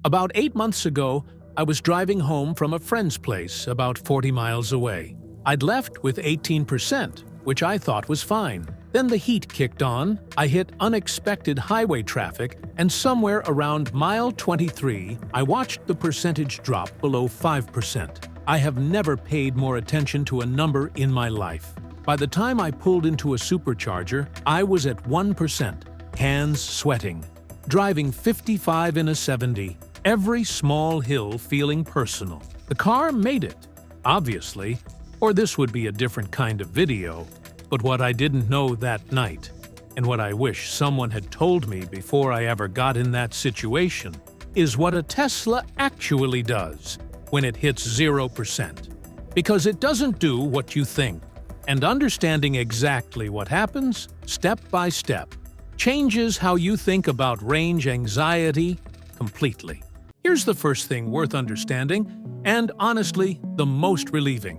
About 8 months ago, I was driving home from a friend's place about 40 miles away. I'd left with 18%, which I thought was fine. Then the heat kicked on, I hit unexpected highway traffic, and somewhere around mile 23, I watched the percentage drop below 5%. I have never paid more attention to a number in my life. By the time I pulled into a supercharger, I was at 1%, hands sweating, driving 55 in a 70, every small hill feeling personal. The car made it, obviously, or this would be a different kind of video. But what I didn't know that night, and what I wish someone had told me before I ever got in that situation, is what a Tesla actually does when it hits 0%. Because it doesn't do what you think. And understanding exactly what happens, step by step, changes how you think about range anxiety completely. Here's the first thing worth understanding, and honestly, the most relieving.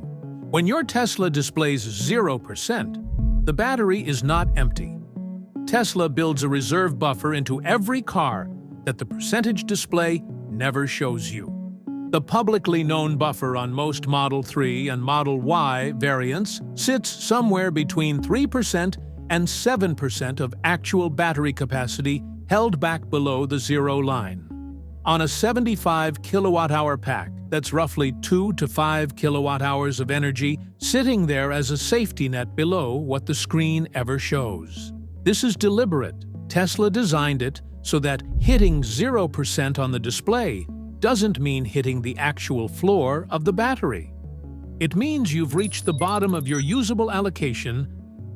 When your Tesla displays 0%, the battery is not empty. Tesla builds a reserve buffer into every car that the percentage display never shows you. The publicly known buffer on most Model 3 and Model Y variants sits somewhere between 3% and 7% of actual battery capacity held back below the zero line. On a 75 kilowatt-hour pack, that's roughly 2 to 5 kilowatt-hours of energy sitting there as a safety net below what the screen ever shows. This is deliberate. Tesla designed it so that hitting 0% on the display doesn't mean hitting the actual floor of the battery. It means you've reached the bottom of your usable allocation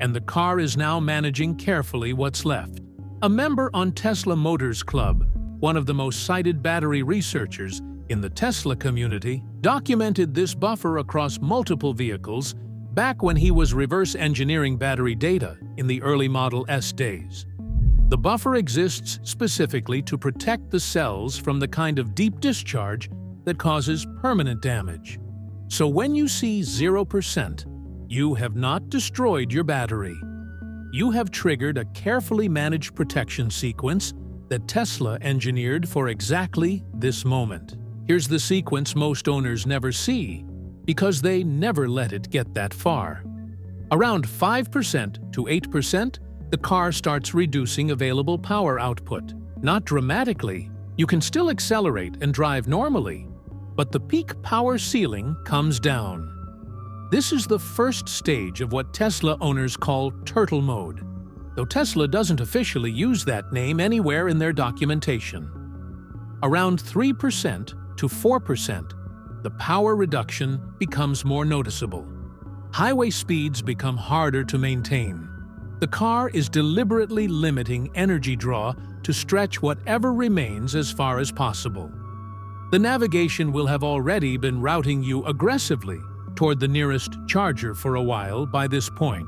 and the car is now managing carefully what's left. A member on Tesla Motors Club, one of the most cited battery researchers in the Tesla community, documented this buffer across multiple vehicles back when he was reverse engineering battery data in the early Model S days. The buffer exists specifically to protect the cells from the kind of deep discharge that causes permanent damage. So when you see 0%, you have not destroyed your battery. You have triggered a carefully managed protection sequence that Tesla engineered for exactly this moment. Here's the sequence most owners never see because they never let it get that far. Around 5% to 8%, the car starts reducing available power output. Not dramatically, you can still accelerate and drive normally, but the peak power ceiling comes down. This is the first stage of what Tesla owners call turtle mode, though Tesla doesn't officially use that name anywhere in their documentation. Around 3% to 4%, the power reduction becomes more noticeable. Highway speeds become harder to maintain. The car is deliberately limiting energy draw to stretch whatever remains as far as possible. The navigation will have already been routing you aggressively toward the nearest charger for a while by this point.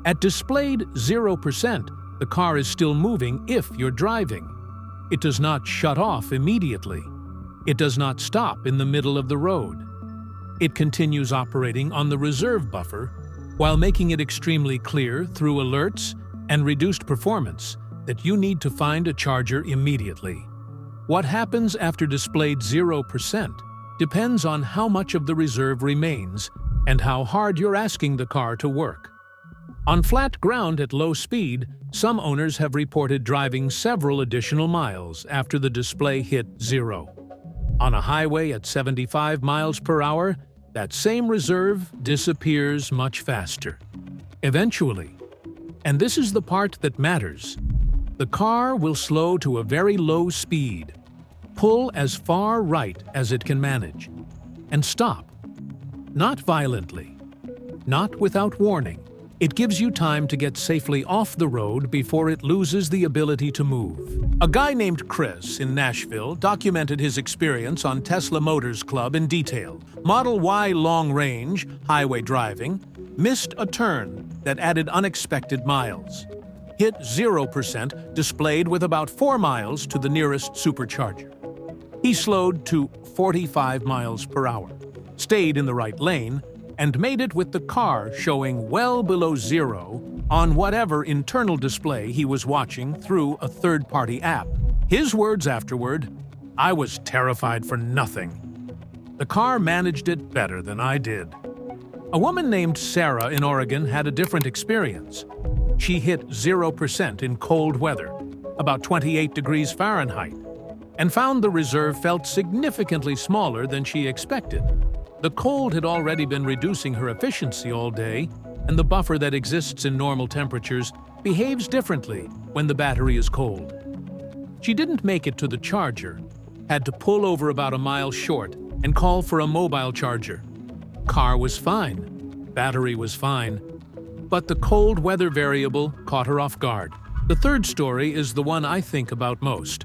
At displayed 0%, the car is still moving if you're driving. It does not shut off immediately. It does not stop in the middle of the road. It continues operating on the reserve buffer while making it extremely clear through alerts and reduced performance that you need to find a charger immediately. What happens after displayed 0% depends on how much of the reserve remains and how hard you're asking the car to work. On flat ground at low speed, some owners have reported driving several additional miles after the display hit 0. On a highway at 75 miles per hour, that same reserve disappears much faster. Eventually, and this is the part that matters, the car will slow to a very low speed, pull as far right as it can manage, and stop. Not violently, not without warning. It gives you time to get safely off the road before it loses the ability to move. A guy named Chris in Nashville documented his experience on Tesla Motors Club in detail. Model Y long-range, highway driving, missed a turn that added unexpected miles. Hit 0% displayed with about 4 miles to the nearest supercharger. He slowed to 45 miles per hour, stayed in the right lane, and made it with the car showing well below 0 on whatever internal display he was watching through a third-party app. His words afterward, I was terrified for nothing. The car managed it better than I did. A woman named Sarah in Oregon had a different experience. She hit 0% in cold weather, about 28 degrees Fahrenheit, and found the reserve felt significantly smaller than she expected. The cold had already been reducing her efficiency all day, and the buffer that exists in normal temperatures behaves differently when the battery is cold. She didn't make it to the charger, had to pull over about a mile short and call for a mobile charger. Car was fine, battery was fine, but the cold weather variable caught her off guard. The third story is the one I think about most.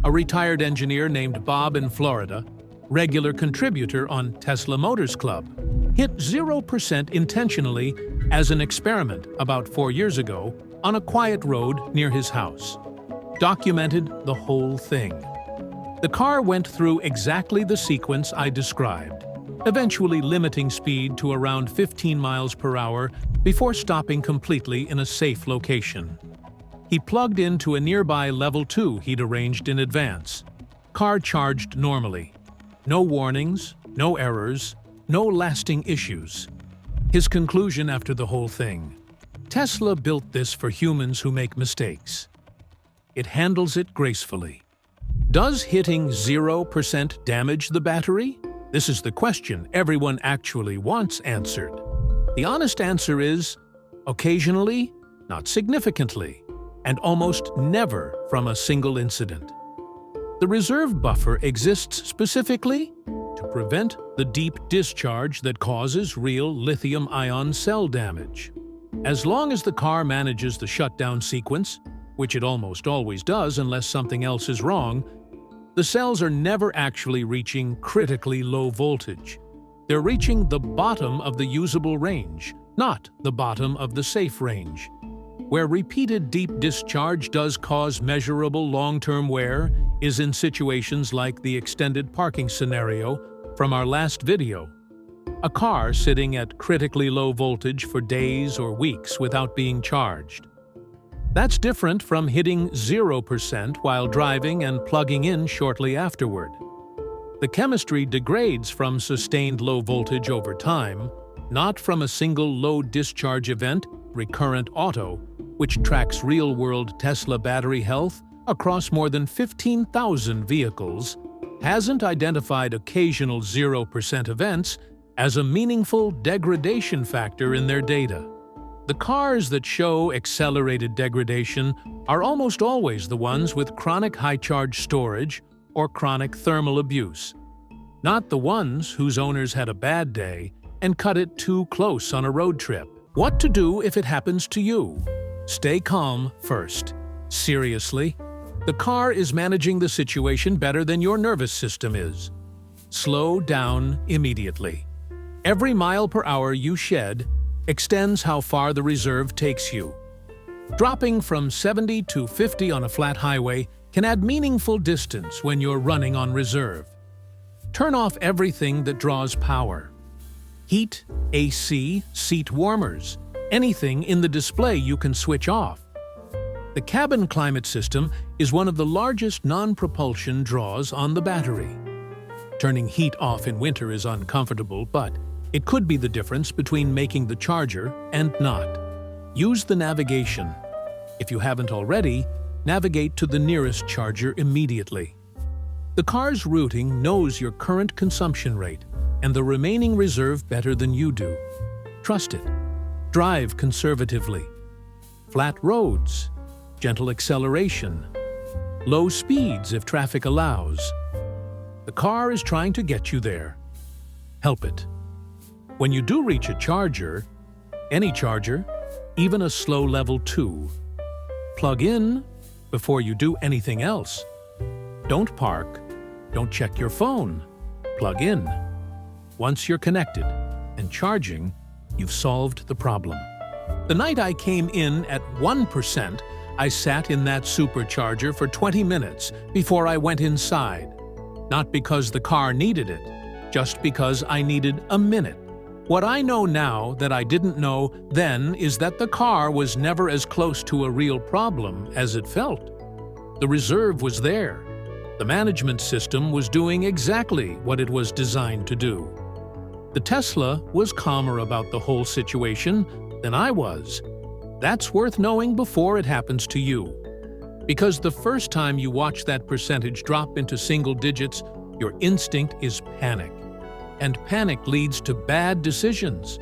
A retired engineer named Bob in Florida, regular contributor on Tesla Motors Club, hit 0% intentionally as an experiment about 4 years ago on a quiet road near his house. Documented the whole thing. The car went through exactly the sequence I described, eventually limiting speed to around 15 miles per hour before stopping completely in a safe location. He plugged into a nearby level 2 he'd arranged in advance. Car charged normally. No warnings, no errors, no lasting issues. His conclusion after the whole thing: Tesla built this for humans who make mistakes. It handles it gracefully. Does hitting 0% damage the battery? This is the question everyone actually wants answered. The honest answer is, occasionally, not significantly, and almost never from a single incident. The reserve buffer exists specifically to prevent the deep discharge that causes real lithium-ion cell damage. As long as the car manages the shutdown sequence, which it almost always does unless something else is wrong, the cells are never actually reaching critically low voltage. They're reaching the bottom of the usable range, not the bottom of the safe range. Where repeated deep discharge does cause measurable long-term wear is in situations like the extended parking scenario from our last video. A car sitting at critically low voltage for days or weeks without being charged. That's different from hitting 0% while driving and plugging in shortly afterward. The chemistry degrades from sustained low voltage over time, not from a single low discharge event, Recurrent Auto, which tracks real-world Tesla battery health across more than 15,000 vehicles, hasn't identified occasional 0% events as a meaningful degradation factor in their data. The cars that show accelerated degradation are almost always the ones with chronic high-charge storage or chronic thermal abuse, not the ones whose owners had a bad day and cut it too close on a road trip. What to do if it happens to you? Stay calm first. Seriously, the car is managing the situation better than your nervous system is. Slow down immediately. Every mile per hour you shed extends how far the reserve takes you. Dropping from 70 to 50 on a flat highway can add meaningful distance when you're running on reserve. Turn off everything that draws power. Heat, AC, seat warmers, anything in the display you can switch off. The cabin climate system is one of the largest non-propulsion draws on the battery. Turning heat off in winter is uncomfortable, but it could be the difference between making the charger and not. Use the navigation. If you haven't already, navigate to the nearest charger immediately. The car's routing knows your current consumption rate and the remaining reserve better than you do. Trust it. Drive conservatively. Flat roads, gentle acceleration, low speeds if traffic allows. The car is trying to get you there. Help it. When you do reach a charger, any charger, even a slow level 2, plug in before you do anything else. Don't park. Don't check your phone. Plug in. Once you're connected and charging, you've solved the problem. The night I came in at 1%, I sat in that supercharger for 20 minutes before I went inside. Not because the car needed it, just because I needed a minute. What I know now that I didn't know then is that the car was never as close to a real problem as it felt. The reserve was there. The management system was doing exactly what it was designed to do. The Tesla was calmer about the whole situation than I was. That's worth knowing before it happens to you. Because the first time you watch that percentage drop into single digits, your instinct is panic. And panic leads to bad decisions.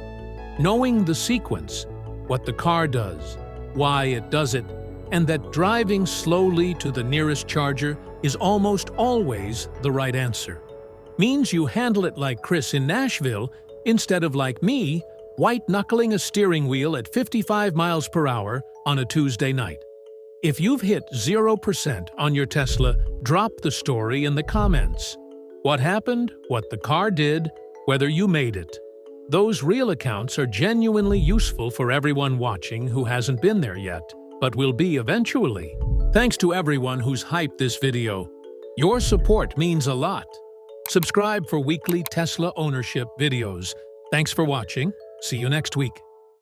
Knowing the sequence, what the car does, why it does it, and that driving slowly to the nearest charger is almost always the right answer, means you handle it like Chris in Nashville instead of like me, white-knuckling a steering wheel at 55 miles per hour on a Tuesday night. If you've hit 0% on your Tesla, drop the story in the comments. What happened, what the car did, whether you made it. Those real accounts are genuinely useful for everyone watching who hasn't been there yet, but will be eventually. Thanks to everyone who's hyped this video. Your support means a lot. Subscribe for weekly Tesla ownership videos. Thanks for watching. See you next week.